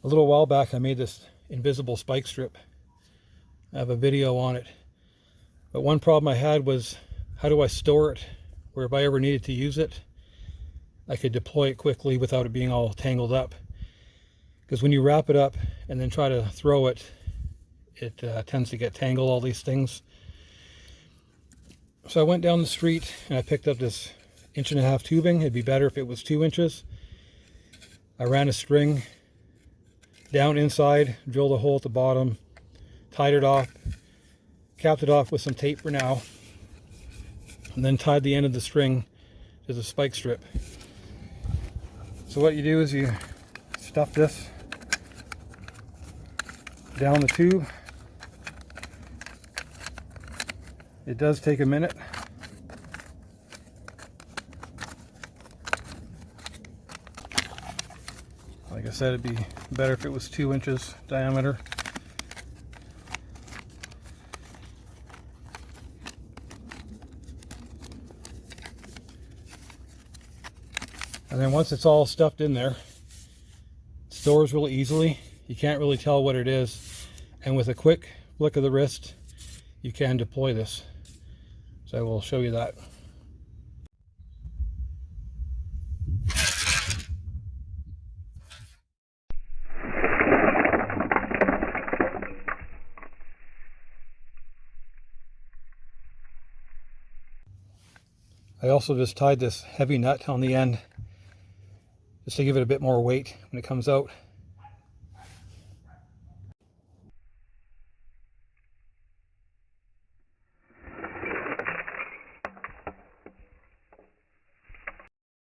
A little while back I made this invisible spike strip. I have a video on it. But one problem I had was, how do I store it where if I ever needed to use it, I could deploy it quickly without it being all tangled up. Because when you wrap it up and then try to throw it, it tends to get tangled, all these things. So I went down the street and I picked up this 1.5 inch tubing. It'd be better if it was 2 inches. I ran a string down inside, drilled a hole at the bottom, tied it off, capped it off with some tape for now, and then tied the end of the string to the spike strip. So what you do is you stuff this down the tube. It does take a minute. Like I said, it'd be better if it was 2 inches diameter. And then once it's all stuffed in there, it stores really easily. You can't really tell what it is. And with a quick flick of the wrist, you can deploy this. So I will show you that. I also just tied this heavy nut on the end just to give it a bit more weight when it comes out.